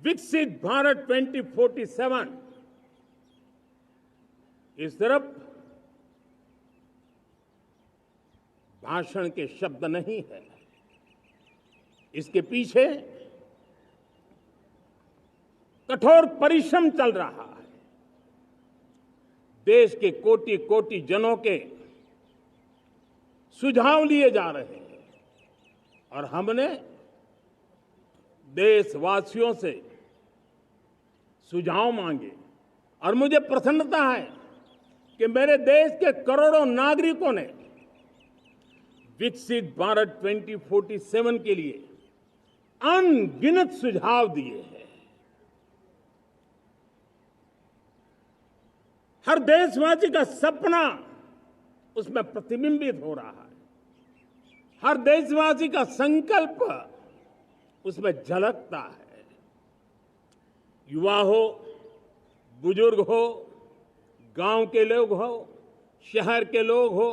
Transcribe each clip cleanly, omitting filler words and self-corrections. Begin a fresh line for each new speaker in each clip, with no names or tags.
विकसित भारत 2047 ये सिर्फ भाषण के शब्द नहीं है। इसके पीछे कठोर परिश्रम चल रहा है। देश के कोटि कोटि जनों के सुझाव लिए जा रहे हैं और हमने देशवासियों से सुझाव मांगे और मुझे प्रसन्नता है कि मेरे देश के करोड़ों नागरिकों ने विकसित भारत 2047 के लिए अनगिनत सुझाव दिए हैं। हर देशवासी का सपना उसमें प्रतिबिंबित हो रहा है। हर देशवासी का संकल्प उसमें झलकता है। युवा हो, बुजुर्ग हो, गांव के लोग हो, शहर के लोग हो,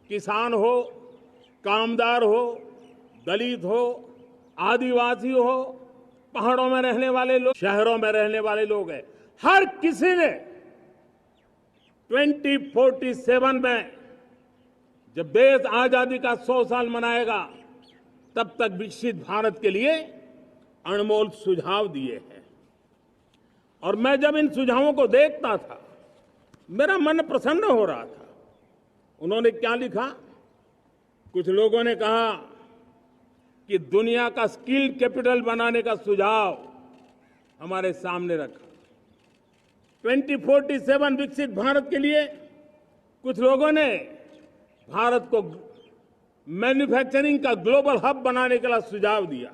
किसान हो, कामदार हो, दलित हो, आदिवासी हो, पहाड़ों में रहने वाले लोग, शहरों में रहने वाले लोग हैं। हर किसी ने 2047 में जब देश आजादी का 100 साल मनाएगा तब तक विकसित भारत के लिए अनमोल सुझाव दिए हैं। और मैं जब इन सुझावों को देखता था मेरा मन प्रसन्न हो रहा था। उन्होंने क्या लिखा? कुछ लोगों ने कहा कि दुनिया का स्किल कैपिटल बनाने का सुझाव हमारे सामने रखा। 2047 विकसित भारत के लिए कुछ लोगों ने भारत को मैन्युफैक्चरिंग का ग्लोबल हब बनाने का सुझाव दिया।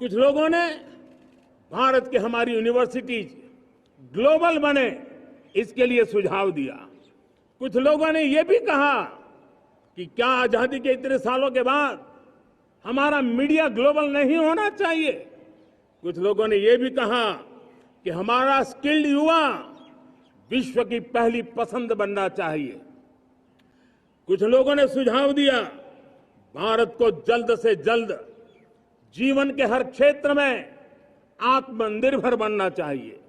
कुछ लोगों ने भारत की हमारी यूनिवर्सिटीज ग्लोबल बने इसके लिए सुझाव दिया। कुछ लोगों ने यह भी कहा कि क्या आजादी के इतने सालों के बाद हमारा मीडिया ग्लोबल नहीं होना चाहिए। कुछ लोगों ने यह भी कहा कि हमारा स्किल्ड युवा विश्व की पहली पसंद बनना चाहिए। कुछ लोगों ने सुझाव दिया भारत को जल्द से जल्द जीवन के हर क्षेत्र में आत्मनिर्भर बनना चाहिए।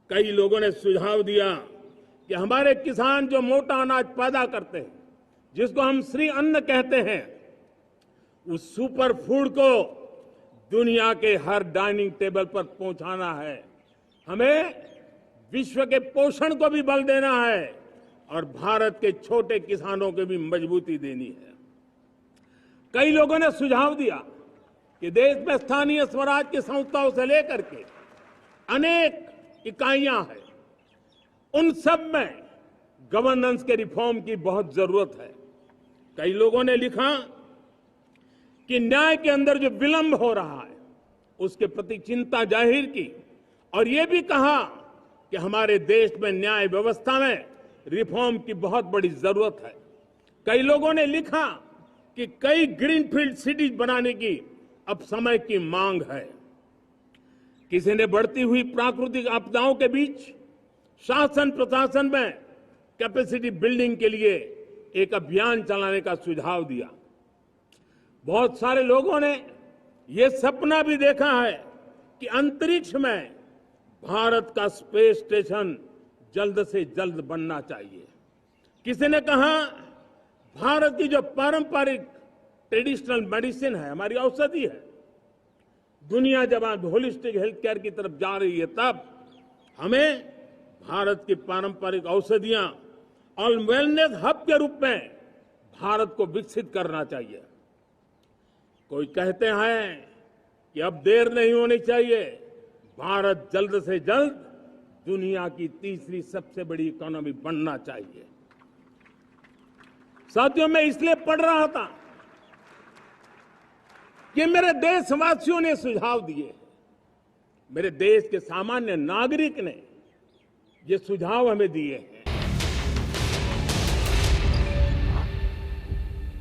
कई लोगों ने सुझाव दिया कि हमारे किसान जो मोटा अनाज पैदा करते हैं, जिसको हम श्री अन्न कहते हैं, उस सुपर फूड को दुनिया के हर डाइनिंग टेबल पर पहुंचाना है। हमें विश्व के पोषण को भी बल देना है और भारत के छोटे किसानों को भी मजबूती देनी है। कई लोगों ने सुझाव दिया कि देश में स्थानीय स्वराज की संस्थाओं से लेकर के अनेक इकाइयां हैं, उन सब में गवर्नेंस के रिफॉर्म की बहुत जरूरत है। कई लोगों ने लिखा कि न्याय के अंदर जो विलंब हो रहा है उसके प्रति चिंता जाहिर की और ये भी कहा कि हमारे देश में न्याय व्यवस्था में रिफॉर्म की बहुत बड़ी जरूरत है। कई लोगों ने लिखा कि कई ग्रीनफील्ड सिटीज बनाने की अब समय की मांग है। किसी ने बढ़ती हुई प्राकृतिक आपदाओं के बीच शासन प्रशासन में कैपेसिटी बिल्डिंग के लिए एक अभियान चलाने का सुझाव दिया। बहुत सारे लोगों ने यह सपना भी देखा है कि अंतरिक्ष में भारत का स्पेस स्टेशन जल्द से जल्द बनना चाहिए। किसी ने कहा भारत की जो पारंपरिक ट्रेडिशनल मेडिसिन है, हमारी औषधि है, दुनिया जब आज होलिस्टिक हेल्थ केयर की तरफ जा रही है तब हमें भारत की पारंपरिक औषधियां और वेलनेस हब के रूप में भारत को विकसित करना चाहिए। कोई कहते हैं कि अब देर नहीं होनी चाहिए, भारत जल्द से जल्द दुनिया की तीसरी सबसे बड़ी इकोनॉमी बनना चाहिए। साथियों, मैं इसलिए पढ़ रहा था कि मेरे देशवासियों ने सुझाव दिए, मेरे देश के सामान्य नागरिक ने ये सुझाव हमें दिए हैं।